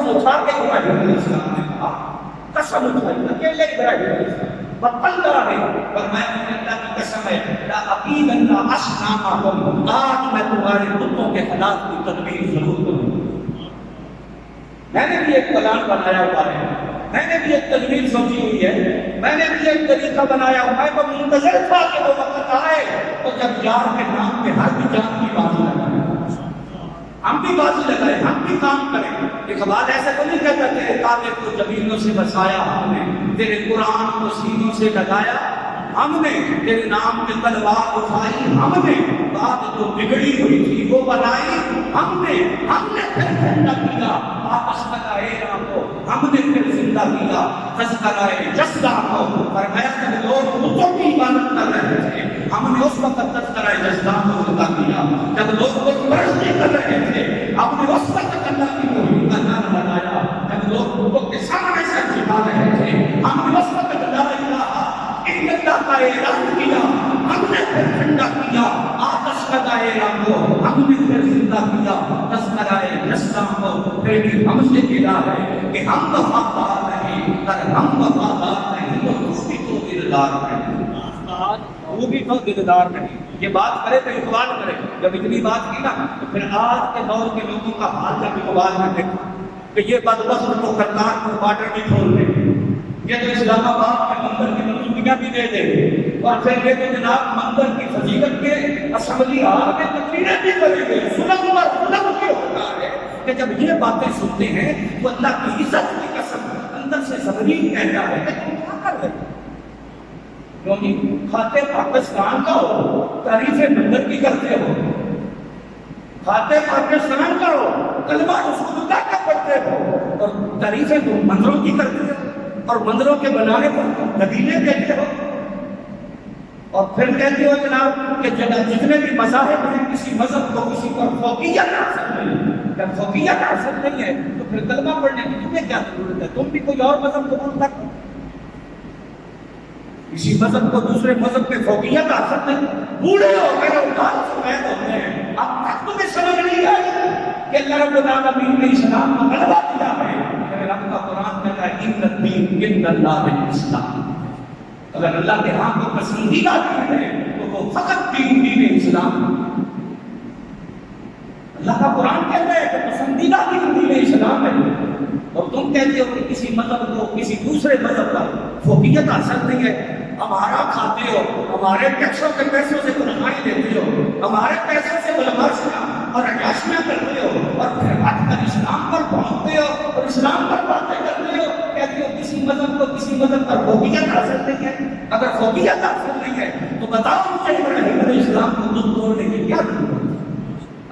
قسم اٹھا کے ابراہیم علیہ السلام نے کہا، قسم اٹھائی اکیلے ابراہیم علیہ السلام بتل رہا ہے، فرمایا مجھے اللہ کی قسم ہے لا عقیدن لا اصنامکم، آج میں تمہارے بتوں کے خلاف کی تدبیر ضرور کروں گا۔ میں نے بھی ایک پلان بنایا ہوا ہے، میں نے بھی ایک تدبیر سوچی ہوئی ہے، میں نے بھی ایک طریقہ بنایا ہوا ہے، میں منتظر تھا کہ وہ وقت آئے تو جب یار کے نام پہ ہر بھی جان کی بازی لگائے، ہم بھی بازی لگائے، ہم بھی کام کریں۔ اقبال ایسا تو نہیں کہتا تیرے کعبے کو زمینوں سے بسایا ہم نے، تیرے قرآن کو سینوں سے لگایا ہم نے، تیرے نام پہ تلوار اٹھائی ہم نے، بات جو بگڑی ہوئی تھی وہ بنائی ہم نے پھر زندہ کیا واپس لگائے راہ کو، ہم نے پھر زندہ کیا تذکرائے جسداں کو۔ فرمایا جب لوگ بتوں کی عبادت کر رہے تھے ہم نے اس وقت تذکرائے جسداں کو زندہ کیا، جب لوگ بت پرستی کر رہے تھے ہم نے اس وقت اللہ کی توحید کا نعرہ لگایا، جب لوگ بتوں کے سامنے سے جھکا رہے تھے ہم نے اس وقت لا الہ الا اللہ کا اعلان کیا، ہم نے پھر ٹھنڈا کیا آتش کا دائرہ کو، ہم نے پھر زندہ کیا تذکرائے جسداں کو۔ پھر بھی ہم سے ملا ہے کہ ہم وفادار نہیں، اگر ہم وفادار نہیں تو بھی تو دلدار نہیں، وہ بھی تو دلدار نہیں۔ یہ بات کرے تو اقبال کرے، جب اتنی بات کی نا تو پھر آج کے دور کے لوگوں کا حال جب اقبال نے دیکھا کہ یہ بدبخت تو کرتار کو بارڈر بھی کھول دے، یہ تو اسلام آباد کے مندر کی منصوبیاں بھی دے دے، اور پھر یہ تو جناب مندر کی فضیلت کے اسمبلی ہال میں تقریریں بھی کریں گے۔ ظلم اور ظلم یہ ہوتا ہے کہ جب یہ باتیں سنتے ہیں تو اللہ کی عزت کی قسم اندر سے زمین کہتا ہے کہ تم کیا کر رہے ہو؟ کیونکہ کھاتے پاکستان کا ہو تعریف مندر کی کرتے ہو، کھاتے پاکستان کا ہو کلمہ رسول اللہ کا پڑھتے ہو، اور تعریفیں تم مندروں کی کرتے ہو، اور مندروں کے بنانے پر قبیلے دیتے ہو، اور پھر کہتے ہو جناب کہ جتنے بھی مذاہب ہیں کسی مذہب کو کسی پر فوقیت حاصل نہیں، جب فوقیت حاصل نہیں ہے تو پھر کلمہ پڑھنے کی تمہیں کیا ضرورت ہے؟ تم بھی کوئی اور مذہب قبول کر لو، کسی مذہب کو دوسرے مذہب پہ فوقیت حاصل نہیں۔ بوڑھے ہو گئے اٹھال سفید ہوتے ہیں، اب تک تمہیں سمجھ نہیں آئی کہ اللہ رب العالمین نے اسلام کو غلبہ دیا ہے۔ میرے رب کا قرآن کہتا ہے ان الدین عند اللہ الاسلام، اگر اللہ کے ہاں کو پسندیدہ دین ہے تو وہ فقط دین اسلام۔ اللہ کا قرآن کہتا ہے کہ پسندیدہ دین اسلام ہے، اور تم کہتے ہو کہ کسی مذہب کو کسی دوسرے مذہب کا فوقیت حاصل نہیں ہے۔ ہمارا کھاتے ہو، ہمارے ٹیکسوں کے پیسوں سے تنخواہیں لیتے ہو، ہمارے پیسوں سے ملباسیاں اور عیاشیاں کرتے ہو، اور پھر ہٹ کر اسلام پر پہنچتے ہو اور اسلام پر باتیں کرتے ہو، کہتے ہو کسی مذہب کو کسی مذہب پر فوقیت حاصل نہیں ہے۔ اگر فوقیت حاصل نہیں ہے تو بتاؤ مجھے ابراہیم علیہ السلام کو بت توڑنے کی کیا ضرورت؟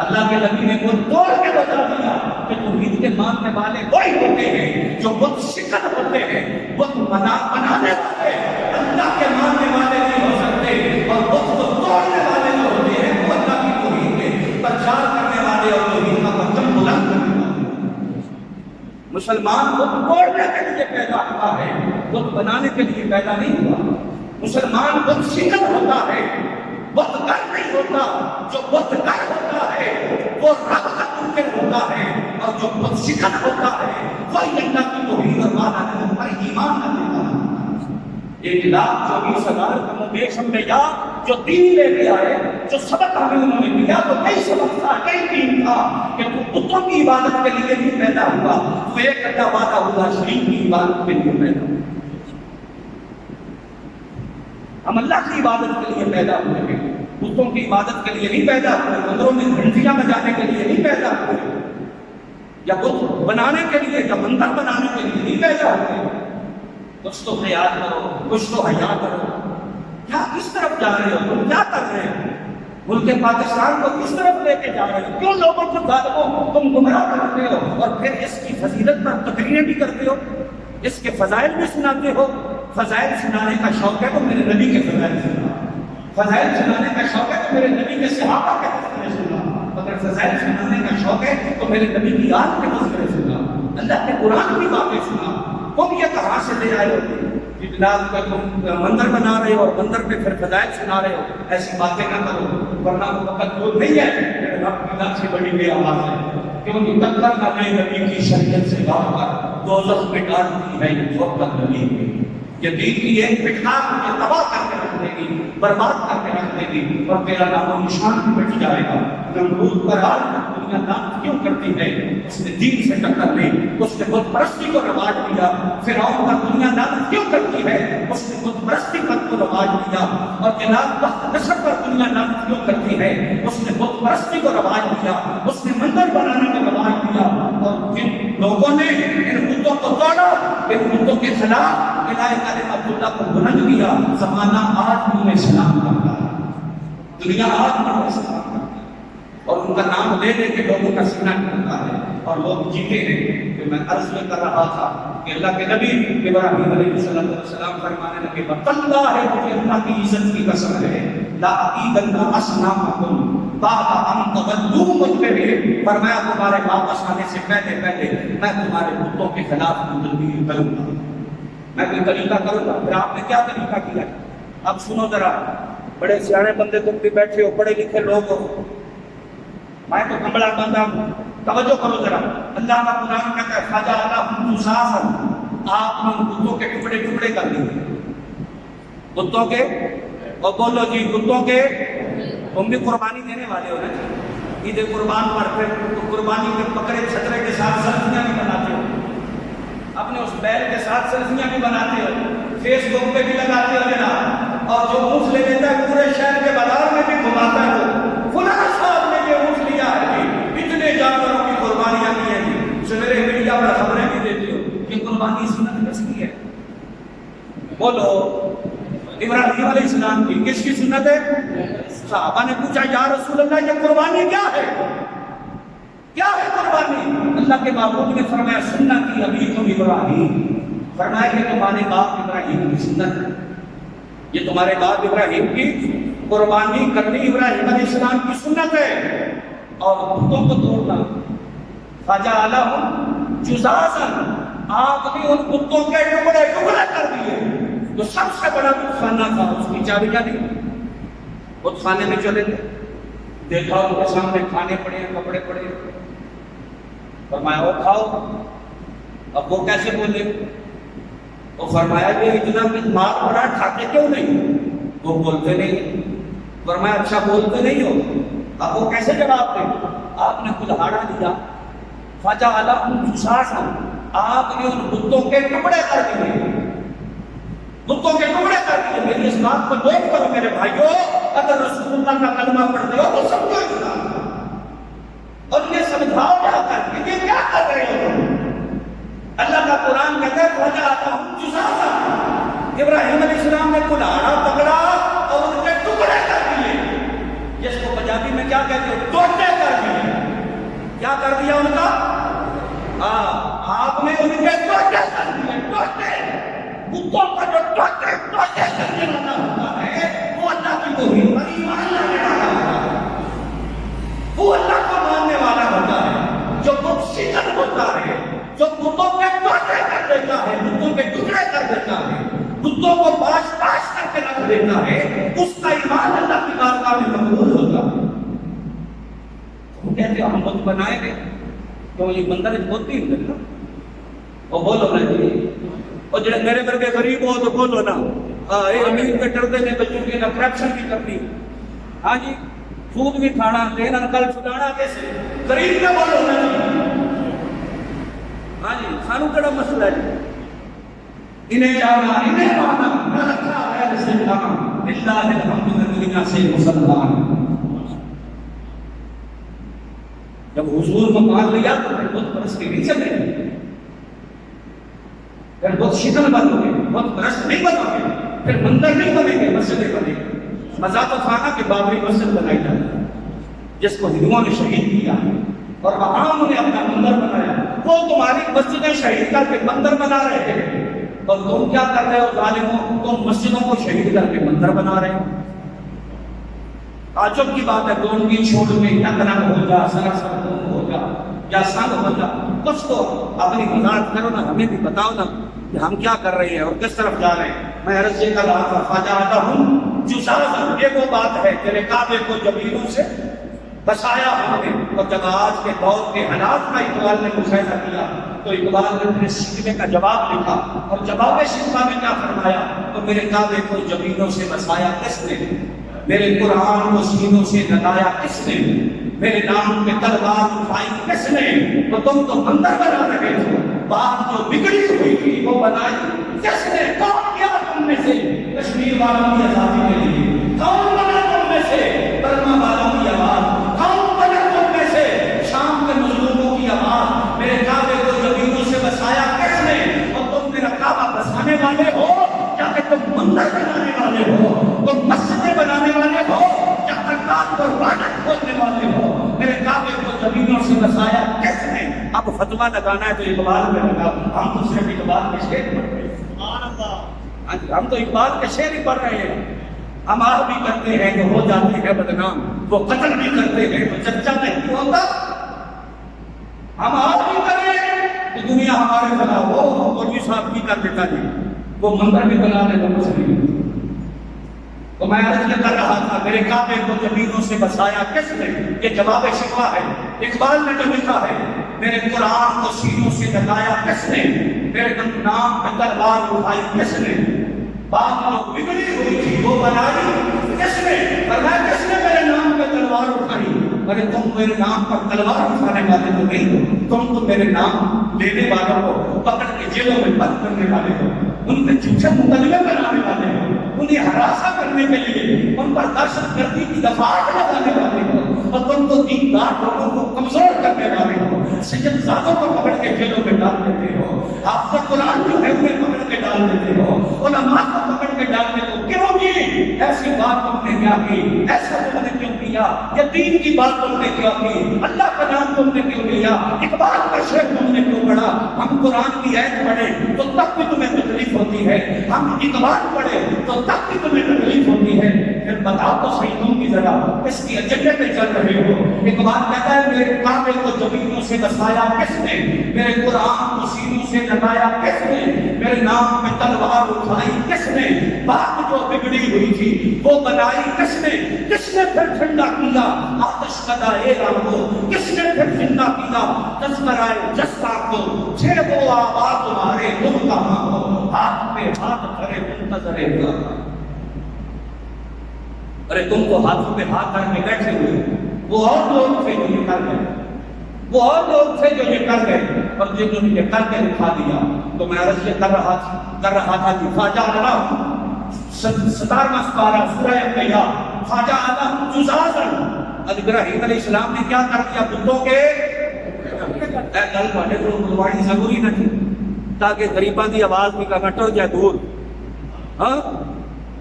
اللہ کے نبی نے بت توڑ کے بتا دیا کہ توحید کے ماننے والے وہی ہوتے ہیں جو بت شکن ہوتے ہیں، بت بنانے والے اللہ کے ماننے والے نہیں ہو سکتے، اور بت کو توڑنے والے جو ہوتے ہیں وہ اللہ کی توحید کے پرچار کرنے والے اور توحید کا پرچم بلند کرنے والے۔ مسلمان بت توڑنے کے لیے پیدا ہوا ہے، بت بنانے کے لیے پیدا نہیں ہوا۔ مسلمان بت شکن ہوتا ہے، بت کر نہیں ہوتا۔ جو بت کر ہوتا ہے وہ رب کا منکر ہوتا ہے، اور جو بت شکن ہوتا ہے وہی اللہ کی توحید اور وحدانیت پر ایمان نہ دیتا ہے۔ 1,24,000 کم و بیش انبیاء جو دین لے کے آئے، جو سبق ہمیں انہوں نے دیا تو کئی سبق تھا، کئی دین تھا کہ تو بتوں کی عبادت کے لیے نہیں پیدا ہوا، تو ایک اللہ وحدہ اللہ شریک کی عبادت کے لیے پیدا ہوا۔ ہم اللہ کی عبادت کے لیے پیدا ہوئے ہیں، بتوں کی عبادت کے لیے نہیں پیدا ہوئے، مندروں میں گھنٹیاں بجانے کے لیے نہیں پیدا ہوئے، یا بت بنانے کے لیے یا مندر بنانے کے لیے نہیں پیدا ہوئے۔ کچھ تو خیال کرو، کچھ تو حیا کرو، کیا کس طرف جا رہے ہو؟ تم کیا کر رہے ہو؟ ملک پاکستان کو کس طرف لے کے جا رہے ہو؟ کیوں لوگوں کو ظالموں تم گمراہ کرتے ہو، اور پھر اس کی فضیلت پر تقریریں بھی کرتے ہو، اس کے فضائل بھی سناتے ہو۔ فضائل سنانے کا شوق ہے تو میرے نبی کے فضائل سنا، فضائل سنانے کا شوق ہے تو میرے نبی کے صحابہ کے تذکرے سنا، اگر فضائل سنانے کا شوق ہے تو میرے نبی کی آل کے تذکرے سنا، اللہ کے قرآن کی باتیں سنا۔ تم یہ کہاں سے لے آئے ہو کہ جناب کا تم مندر بنا رہے ہو اور مندر پہ پھر فضائل سنا رہے ہو؟ ایسی باتیں نہ کرو، ورنہ وہ وقت دور نہیں ہے، میرے رب کی ذات سے بڑی بے آواز ہے۔ کیونکہ ٹکر نہ لے نبی کی شریعت سے گاؤ کر دوزخ میں ڈالتی ہے یہ ٹھوکر نبی کی. یہ دین کی ایک پٹھار مجھے تباہ کر کے رکھ دے گی، برباد کر کے رکھ دے گی، اور تیرا نام و نشان بھی مٹ جائے گا. نمرود پر آج دنیا نام کیوں کرتی ہے؟ اس نے دین سے ٹکر لی، اس نے بت پرستی کو رواج دیا. فرعون کا دنیا نام کیوں کرتی ہے؟ اس نے بت پرستی کو رواج دیا. اور جناب وقت نصر پر دنیا نام کیوں کرتی ہے؟ اس نے بت پرستی کو رواج دیا، اس نے مندر بنانے کا رواج دیا. اور جن لوگوں نے ان بتوں کو توڑا، ان بتوں کے خلاف الہی کلمت اللہ کو بلند کیا، زمانہ آج بھی انہیں سلام کرتا ہے، دنیا آج بھی انہیں سلام کرتا ہے، اور ان کا نام لے لے کے لوگوں کا سینہ ٹوٹتا ہے اور لوگ جیتے ہیں. کہ میں عرض میں کر رہا تھا کہ اللہ کے نبی ابراہیم علیہ السلام فرمانے لگے واللہ ہے، مجھے اللہ کی عزت کی قسم ہے، لا اعیدن اصنامکم بعد ان تولوا مدبرین، فرمایا تمہارے واپس آنے سے پہلے میں تمہارے بتوں کے خلاف تدبیر کروں گا، میں کوئی طریقہ کروں گا. پھر آپ نے کیا طریقہ کیا؟ اب سنو ذرا، بڑے سیانے بندے تم بھی بیٹھے ہو، پڑھے لکھے لوگ ہو، میں تو کمبڑا بندہ ہوں، توجہ کرو ذرا. اللہ کا قرآن کہتا ہے فَجَعَلَهُمْ جُذَاذًا، آپ نے ان بتوں کے ٹکڑے ٹکڑے کر دیے، بتوں کے، اور بولو جی بتوں کے. تم بھی قربانی دینے والے ہو نا جی، عید قربان پر پھر تو قربانی کے بکرے چھترے کے ساتھ سلفیاں بھی بناتے ہو، اپنے اس بیل کے ساتھ سلفیاں بھی بناتے ہو، فیس بک پہ بھی لگاتے ہو جناب، اور جو اونٹ لے لیتا ہے پورے شہر کے بازار میں بھی گھماتا ہے وہ فلاں صاحب نے یہ اونٹ لیا ہے جی، اتنے جانوروں کی قربانیاں کی ہیں جی. سویرے میڈیا پر خبریں بھی دیتی ہو، یہ قربانی سنت کس کی ہے؟ بولو. ابراہیم علیہ السلام کی. کس کی سنت ہے؟ صحابہ نے پوچھا یا رسول اللہ یہ قربانی کیا ہے؟ کیا ہے قربانی؟ اللہ کے محبوب نے فرمایا سنت ابیکم ابراہیم، فرمایا کہ تمہارے باپ ابراہیم کی سنت ہے، یہ تمہارے باپ ابراہیم کی قربانی کرنی ابراہیم علیہ السلام کی سنت ہے. اور بتوں کو توڑنا، فَجَعَلَهُمْ جُذَاذًا، آپ نے ان بتوں کے ٹکڑے ٹکڑے کر دیے. تو سب سے بڑا بتخانہ تھا، اس کی چابیاں دی، بت خانے میں چلے گئے، دیکھا ان کے سامنے کھانے پڑے ہیں، کپڑے پڑے ہیں، فرمایا وہ کھاؤ. اب وہ کیسے بولے؟ وہ فرمایا کہ اتنا مال پڑا کھاتے کیوں نہیں؟ وہ بولتے نہیں. فرمایا اچھا بولتے نہیں ہو؟ اب وہ کیسے جواب دیں؟ آپ نے کلہاڑا لیا، فَجَعَلَهُمْ جُذَاذًا، آپ نے ان بتوں کے ٹکڑے کر دیے، بتوں کے ٹکڑے کر دیے. میری اس بات کو نوٹ کرو میرے بھائیو، اگر رسول اللہ کا کلمہ پڑھتے ہو تو سمجھو اسلام اور یہ سمجھاؤ جا کر کہ یہ کیا کر رہے ہو. اللہ کا قرآن کہتا ہے فَجَعَلَهُمْ جُذَاذًا، ابراہیم علیہ السلام نے کلہاڑا پکڑا اور ان کے ٹکڑے کر دیے، جس کو پنجابی میں کیا کہتے ہیں؟ ٹوٹے کر دیے. کیا کر دیا ان کا؟ آپ نے ان کے ٹوٹے کر دیے. ٹوٹے بتوں کا جو ٹوٹے ٹوٹے کرنے والا ہوتا ہے وہ اللہ کی توحید پر ایمان لانے والا ہوتا ہے، وہ اللہ کو ماننے والا ہوتا ہے. جو بت شکن ہوتا ہے، جو بتوں کے ٹوٹے کر دیتا ہے، بتوں کے ٹکڑے کر دیتا ہے، بتوں کو باش باش کر کے رکھ دیتا ہے، اس کا ایمان اللہ کی بارگاہ میں مقبول ہوتا ہے. وہ کہتے ہیں ہم بت بنائیں گے تو یہ بندر بت ہی ہوگا نا. وہ بولو نا جی، اور جو میرے گھر کے غریب ہو تو بولو نا، امیر کے ڈرتے نے بچوں کی کرپشن بھی کرنی، ہاں جی سود بھی کھانا، دینا کل چھڑانا کیسے؟ غریب کے بولو نا جی. ہاں جی سانو کڑا مسئلہ ہے انہیں جانا انہیں مانا رکھا ہے اسلام اللہ الحمدللہ سے مسلمان. جب حضور کو مان لیا تو پھر بت پرستی نہیں چلے، پھر بت شکل بن گئے، بت پرست نہیں بنو گے، پھر مندر نہیں بنے گے، مسجدیں بنے گی. مزہ تو تھا نا کہ بابری مسجد بنائی جاتی جس کو ہندوؤں نے شہید کیا اور وہاں انہوں نے اپنا مندر بنایا. وہ تمہاری مسجدیں شہید کر کے مندر بنا رہے ہیں اور تم کیا کر رہے ہو ظالموں؟ تم مسجدوں کو شہید کر کے مندر بنا رہے ہو. تعجب کی بات ہے، دون کی چھوڑ میں یا کنک ہو جا، سراسر دون ہو جا یا سنگ ہو جا، کچھ تو اپنی وضاحت کرو نا، ہمیں بھی بتاؤ نا کہ ہم کیا کر رہے ہیں اور کس طرف جا رہے ہیں. میں عرض یہ کر رہا تھا فَجَعَلَهُمْ جُذَاذًا، یہ وہ بات ہے تیرے کعبے کو جبینوں سے بسایا ہم نے. اور جب آج کے دور کے حالات کا اقبال نے مشاہدہ کیا تو اقبال نے اپنے شکوے کا جواب لکھا, اور جواب شکوہ میں کیا فرمایا؟ تو میرے کعبے کو زمینوں سے بسایا کس نے؟ میرے قرآن کو سینوں سے لگایا کس نے؟ میرے نام پہ تلوار اٹھائی کس نے؟ تو تم تو مندر بنا رہے تھے, بات جو بگڑی ہوئی تھی وہ بنائی کس نے؟ کون کیا تم میں سے کشمیر والوں کی آزادی کے لیے؟ کون بنا تم میں سے برما والوں کی آواز؟ کون بنا تم میں سے شام کے مظلوموں کی آواز؟ میرے کعبے کو زمینوں سے بسایا کس نے؟ اور تم میرا کعبہ بسانے والے ہو یا کہ تم مندر بنانے والے ہو؟ تم مسجدیں بنانے والے ہو یا ترکات پر وعدت کھولنے والے ہو؟ میرے کعبے کو زمینوں سے بسایا کس نے؟ اب فتویٰ لگانا ہے تو اقبال میں لگا. ہم تو صرف اقبال کے شعر پڑھ رہے ہیں. ہم تو اقبال کے شعر ہی پڑھ رہے ہیں. ہم آہ بھی کرتے ہیں تو ہو جاتے ہیں بدنام, وہ قتل بھی کرتے ہیں تو چرچا نہیں ہوتا. ہم آہ بھی کریں تو دنیا ہمارے خلاف ہو, مولوی صاحب کی کر دیتا جی وہ منظر بھی بنا لے تو مسلم. تو میں عرض یہ کر رہا تھا میرے کعبے کو زمینوں سے بسایا کس نے؟ یہ جواب شکوہ ہے. اقبال نے جو لکھا ہے میرے قرآن کو سینوں سے لگایا کس نے؟ میرے نام پہ تلوار اٹھائی کس نے؟ بات جو بگڑی ہوئی تھی وہ بنائی کس نے؟ فرمایا کس نے میرے نام پہ تلوار اٹھائی؟ ارے تم میرے نام پر تلوار اٹھانے والے تو نہیں ہو, تم تو میرے نام لینے والوں کو پکڑ کے جیلوں میں بند کرنے والے ہو, ان پہ جھوٹے مقدمے بنانے والے ہو, انہیں ہراساں کرنے کے لیے ان پر دہشت گردی کی دفعات لگانے والے ہو, اور تم تو دیندار لوگوں کو کمزور کرنے والے ہو, سیدزادوں کو پکڑ کے جیلوں میں ڈال دیتے ہو, حافظ قرآن جو ہے انہیں پکڑ کے ڈال دیتے ہو, علماء کو پکڑ کے ڈال دیتے ہو. کیوں کی ایسی بات تم نے کیا کی؟ ایسا تم نے کیوں کیا؟ یہ دین کی بات تم نے کیا کی؟ اللہ کا نام تم نے کیوں لیا؟ اقبال کا شعر تم نے کیوں پڑھا؟ ہم قرآن کی آیت پڑھے تو تب بھی تمہیں تکلیف ہوتی ہے, ہم اقبال پڑھے تو تب بھی تمہیں تکلیف ہوتی ہے. پھر بتاؤ تو صحیح تم کی ذرا کس کی ایجنڈے پہ چل رہے ہو؟ اقبال کہتا ہے میرے کعبے کو زمینوں سے بسایا کس نے؟ میرے قرآن کو سینوں سے لگایا کس نے؟ میرے نام پہ تلوار اٹھائی کس نے؟ بات جو بگڑی ہوئی تھی وہ بنائی کس نے؟ کس نے پھر ٹھنڈا کیا آتش کدا ایران کو؟ کس نے پھر زندہ کیا تذکرائے جستا کو؟ چھے وہ آباد تمہارے تم کہاں ہو؟ ہاتھ پہ ہاتھ کھڑے منتظر کیا؟ ارے تم کو ہاتھوں پہ ہاتھ کر کے بیٹھے ہوئے, وہ اور لوگ تھے جو یہ کر گئے, وہ اور لوگ تھے جو یہ کر گئے, اور جنہوں نے یہ کر کے دکھا دیا. تو میں عرض یہ کر رہا تھا کہ خواجہ اللہ 17واں سپارہ سورہ انبیاء, خواجہ اللہ جزازن. ابراہیم علیہ السلام نے کیا کر دیا بتوں کے؟ گل والے کو بلواڑی ضروری نہ تھی تاکہ غریباں دی آواز بھی کا ہٹو جائے دور. ہاں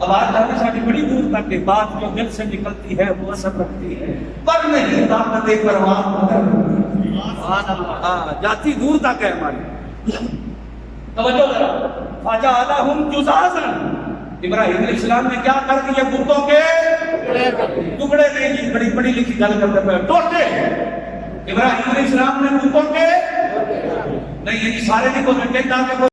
آواز جانے ساڑھی بڑی دور تک کے بات جو دل سے نکلتی ہے وہ اثر رکھتی ہے, پر نہیں طاقت پرواز بدل جاتی دور تک ہے ہماری. توجہ ذرا, خواجہ اعلیٰ جزازن. ابراہیم علیہ السلام نے کیا کر دیا بتوں کے ٹکڑے؟ نہیں جی, بڑی بڑی لکھی گل کرتے پہ ٹوٹے. ابراہیم علیہ السلام نے بتوں کے نہیں, یہ سارے نہیں کو